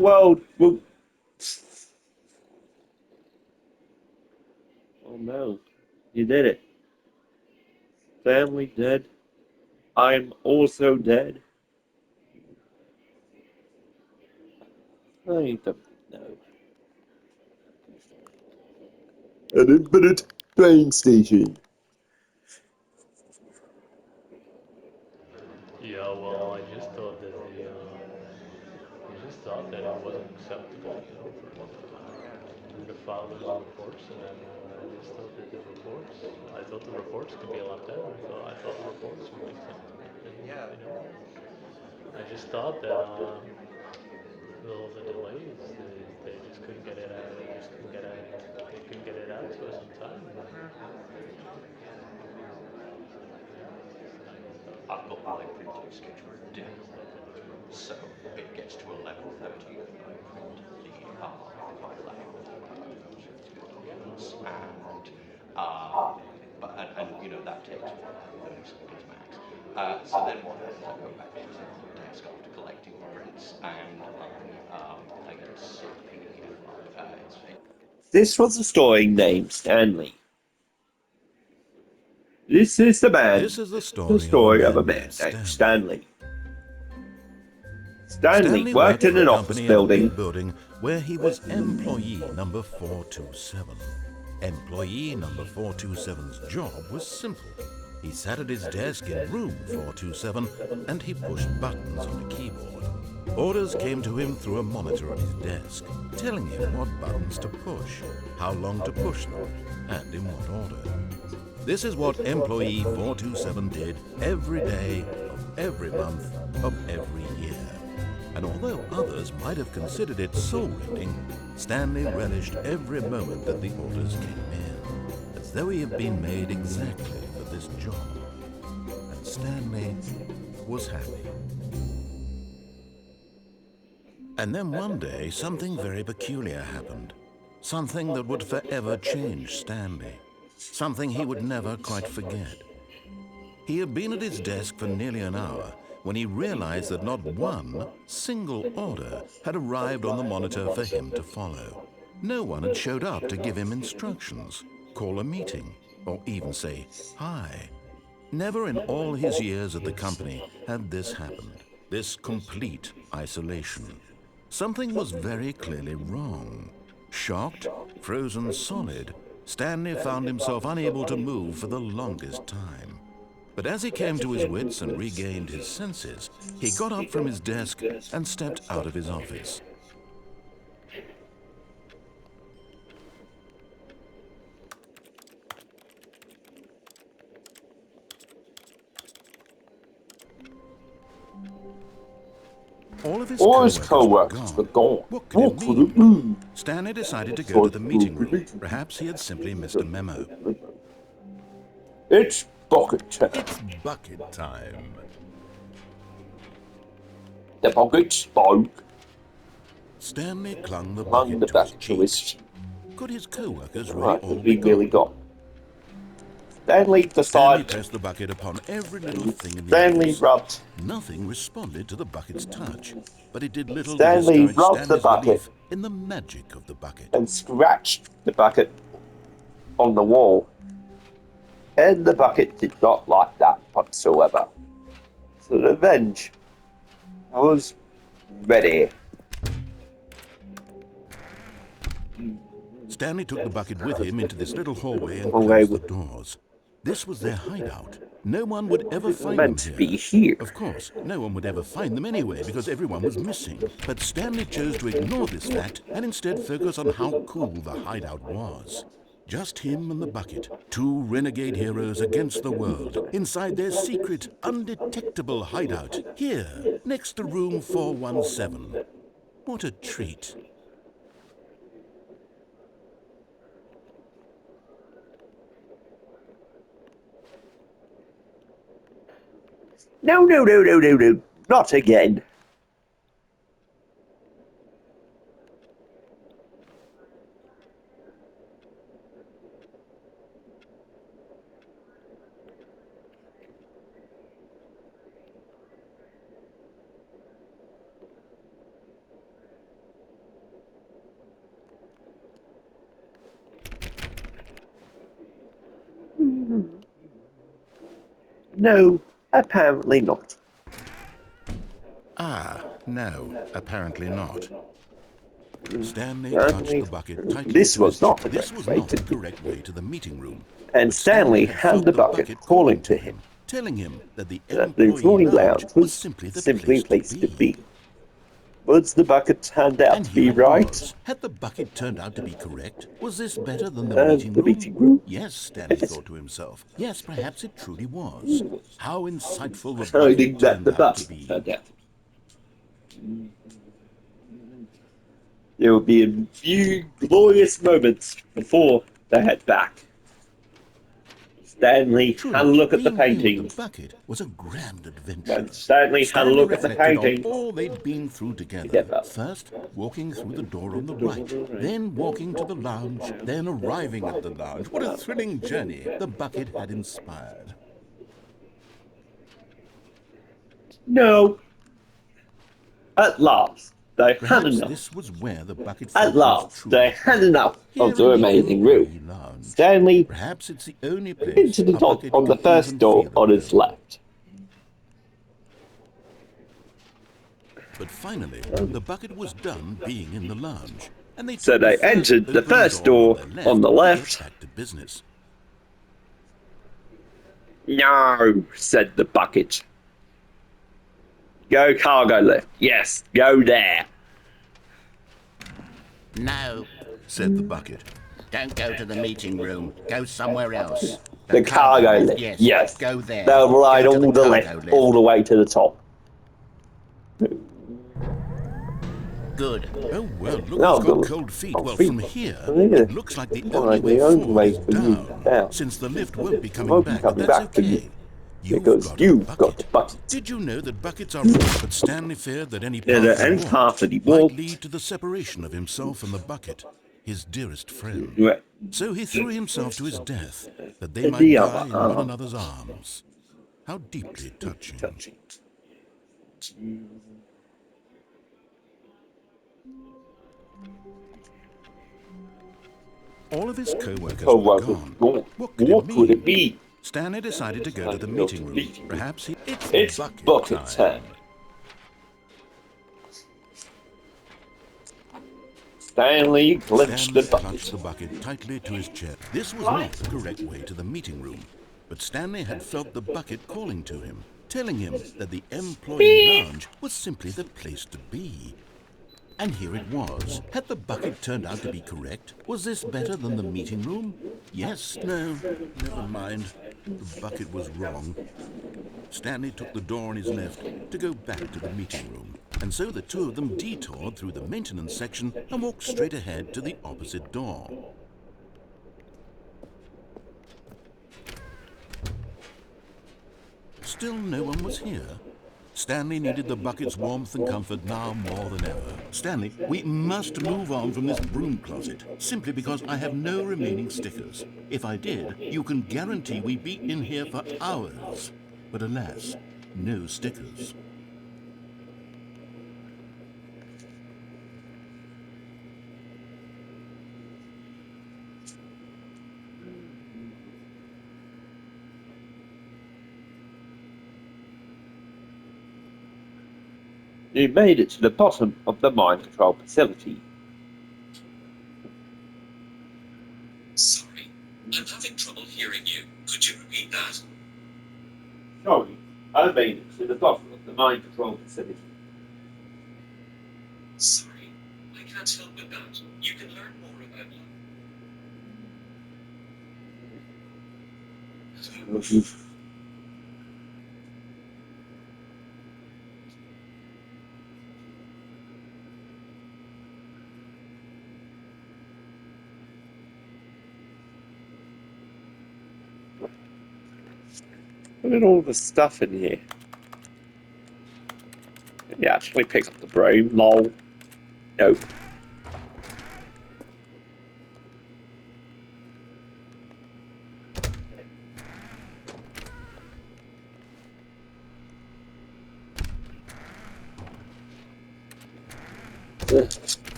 world will. Oh no, you did it. Family dead. I'm also dead. I don't know. An infinite train station. Yeah, well, I just thought that it wasn't acceptable, for the file those reports, and then I just thought that I thought the reports could be a lot better. I thought the reports would be something, and I just thought that with all the delays, they just couldn't get it out. They couldn't get it out to us in time. I've got my printing schedule down. So it gets to 11:30 and I print the file out, goes into the documents, and that takes what, 30 seconds max. So then what happens? I go back to the desk after collecting the prints, and I get a sick PDF up. This was a story named Stanley. This is This is the of a story of a man man named named Stanley. Stanley. Stanley Stanley worked worked in for a an office company in a building. big building where he was employee number 427. Employee number 427's job was simple. He sat at his desk in room 427 and he pushed buttons on a keyboard. Orders came to him through a monitor on his desk, telling him what buttons to push, how long to push them, and in what order. This is what employee 427 did every day of every month of every year. And although others might have considered it soul-rending, Stanley relished every moment that the orders came in, as though he had been made exactly for this job. And Stanley was happy. And then one day, something very peculiar happened. Something that would forever change Stanley. Something he would never quite forget. He had been at his desk for nearly an hour when he realized that not one single order had arrived on the monitor for him to follow. No one had showed up to give him instructions, call a meeting, or even say hi. Never in all his years at the company had this happened, this complete isolation. Something was very clearly wrong. Shocked, frozen solid, Stanley found himself unable to move for the longest time. But as he came to his wits and regained his senses, he got up from his desk and stepped out of his office. All of his All his co-workers were co-workers were gone. gone. What could it What could it mean? mean? Stanley decided to go to So the meeting room. Perhaps he had simply missed a memo. it's bucket time. It's bucket time. The bucket spoke, Stanley clung the flung bucket the to his bucket to cheek. his cheek. Could his co-workers really Right, all be he really gone? got. Stanley Stanley decided. pressed the bucket upon every little thing in the Stanley office. rubbed. Nothing responded to the bucket's touch, but it did little to Stanley discourage rubbed the Stanley's bucket belief in the magic of the bucket. and scratched the bucket on the wall. And the bucket did not like that whatsoever. So revenge was ready. Stanley took the bucket with him into this little hallway and Away closed the with doors. This was their hideout. No one would ever find them meant to be here. here. Of course, no one would ever find them anyway because everyone was missing. But Stanley chose to ignore this fact and instead focus on how cool the hideout was. Just him and the bucket, two renegade heroes against the world, inside their secret, undetectable hideout, here, next to room 417. What a treat. No, no, no, no, no, no. Not again. No, apparently not. Ah, no, apparently not. Stanley Stanley, clutched the bucket tightly this to his was not chest. the This correct was way not to the do correct way to the meeting room. And But Stanley had had felt the bucket calling to him telling him that the that the employee employee lounge lounge was was simply the simply a place to be. Was the bucket turned out And to here be it right? was. Had the bucket turned out to be correct? Was this better than the The meeting room? Yes, Stanley Yes. thought to himself. Yes, perhaps it truly was. How insightful the I bucket think that turned the out to bucket be. turned out. There will be a few glorious moments before they head back. Stanley had a look at the Being here with painting. the bucket was a grand adventure. And Stanley had a look at the reflected on painting. all they'd been through together. Together. First, walking through the door on the right, then walking to the lounge, then arriving at the lounge. What a thrilling journey the bucket had inspired. No. At last, they had Perhaps enough. this was where the bucket At last, they had enough of the amazing room. lounge. Stanley Perhaps it's the only place into the a top bucket on the could first even door feel on at his home. left. But finally, the bucket was done being in the lounge, and they So took the they first entered the open first door on the to left. get back to business. No, said the bucket. Go cargo lift. Yes, go there. No, said the bucket. Don't go to the meeting room. Go somewhere else. The cargo lift. Yes. Go there. They'll ride Go to all the cargo lift, lift. all the way to the top. Good. Oh, well, look No, who's got but- cold feet. cold Well, feet. from here, Yeah. it looks like the only Like way the only forward way is for you down, down. since the lift won't be coming Won't be back, coming but that's back for you, okay. because you've got a bucket. Did you know that buckets are rich? But Stanley feared that any path And he path that he might walked lead to the separation of himself and the bucket, his dearest friend. Right. So he threw himself to his death, that they In might the die other in one arm. another's arms. How deeply touching. All of his co-workers were gone. What could it mean? Stanley decided to go to the meeting room. Perhaps it's bucket time. Stanley clenched the bucket. Clutched the bucket tightly to his chest. This was not the correct way to the meeting room, but Stanley had felt the bucket calling to him, telling him that the employee lounge was simply the place to be. And here it was. Had the bucket turned out to be correct? Was this better than the meeting room? Yes, no, never mind. The bucket was wrong. Stanley took the door on his left to go back to the meeting room. And so the two of them detoured through the maintenance section and walked straight ahead to the opposite door. Still no one was here. Stanley needed the bucket's warmth and comfort now more than ever. Stanley, we must move on from this broom closet, simply because I have no remaining stickers. If I did, you can guarantee we'd be in here for hours. But alas, no stickers. You made it to the bottom of the mind control facility. Sorry, I'm having trouble hearing you. Could you repeat that? Sorry, I made it to the bottom of the mind control facility. Sorry, I can't help with that. You can learn more about life. Look at all the stuff in here. He actually picked up the broom, lol. Nope.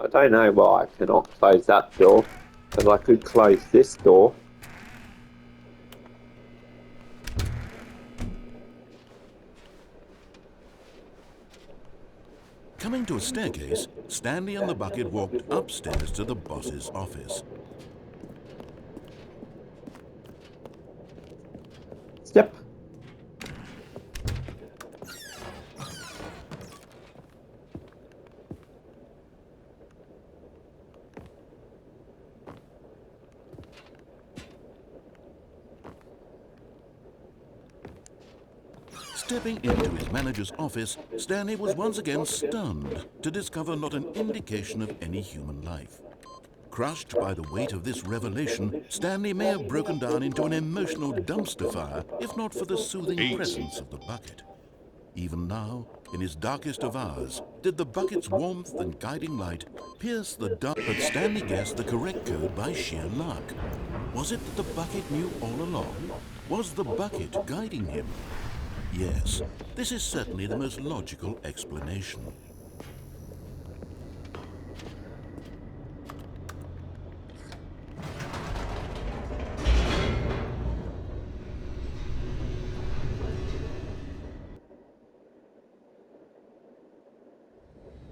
don't know why I cannot close that door, but I could close this door. Coming to a staircase, Stanley and the bucket walked upstairs to the boss's office. Yep. Stepping into his manager's office, Stanley was once again stunned to discover not an indication of any human life. Crushed by the weight of this revelation, Stanley may have broken down into an emotional dumpster fire if not for the soothing presence of the bucket. Even now, in his darkest of hours, did the bucket's warmth and guiding light pierce the dark, but Stanley guessed the correct code by sheer luck. Was it that the bucket knew all along? Was the bucket guiding him? Yes, this is certainly the most logical explanation.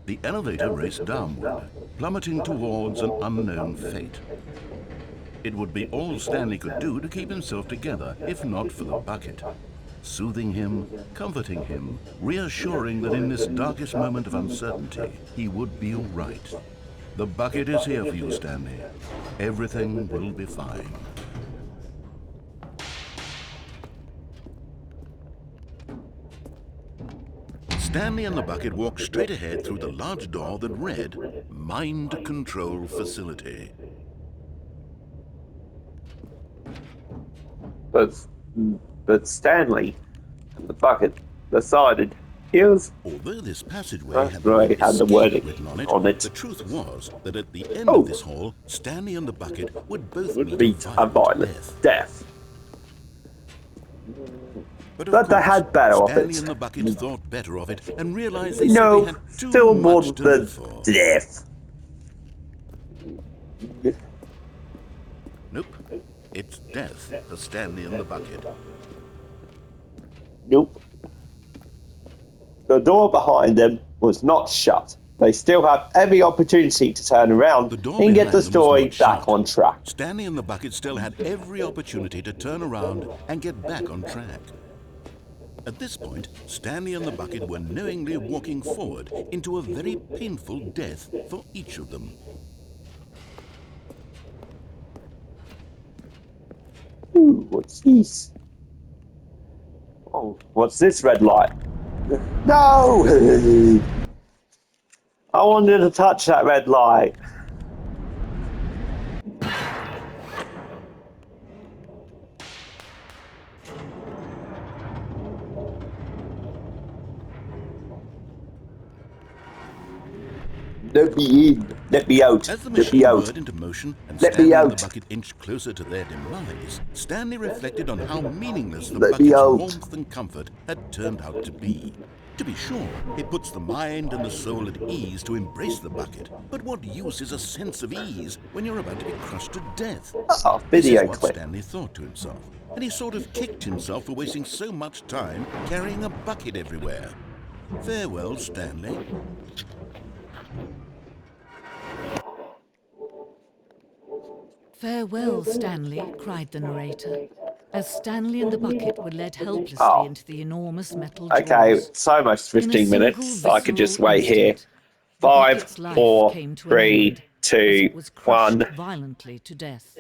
The elevator raced downward, plummeting towards an unknown fate. It would be all Stanley could do to keep himself together, if not for the bucket. Soothing him, comforting him, reassuring that in this darkest moment of uncertainty, he would be all right. The bucket is here for you, Stanley. Everything will be fine. Stanley and the bucket walked straight ahead through the large door that read, Mind Control Facility. But Stanley and the bucket decided here's Although this passageway had right, the had the word wording written on on it, it. the truth was that at the end Oh. of this hall, Stanley and the bucket would both would meet beat a violent death. death. But, of But they course, had better of Stanley it. and the bucket thought better of it and realized they No, simply had too still more much to than live for. death. Nope, it's death for Stanley and the bucket. Nope. The door behind them was not shut. They still have every opportunity to turn around The door and get behind the them was story not back shut. on track. Stanley and the bucket still had every opportunity to turn around and get back on track. At this point, Stanley and the bucket were knowingly walking forward into a very painful death for each of them. Ooh, what's this? Oh, what's this red light? No! I wanted to touch that red light. Let me in. Let me out. As the Let me machine out. whirred into motion and Let me Stanley and the out. bucket inched closer to their demise, Stanley reflected on how meaningless the Let me bucket's out. warmth and comfort had turned out to be. To be sure, it puts the mind and the soul at ease to embrace the bucket, but what use is a sense of ease when you're about to be crushed to death? Oh, This video is what clip. Stanley thought to himself, and he sort of kicked himself for wasting so much time carrying a bucket everywhere. Farewell, Stanley. Farewell, Stanley, cried the narrator, as Stanley and the bucket were led helplessly Oh. into the enormous metal Okay, jaws. it's almost In a 15 single minutes. I could just visceral wait here. instant, the 5, bucket's life 4, came to an 3, end, as 2, it was crushed 1. violently to death.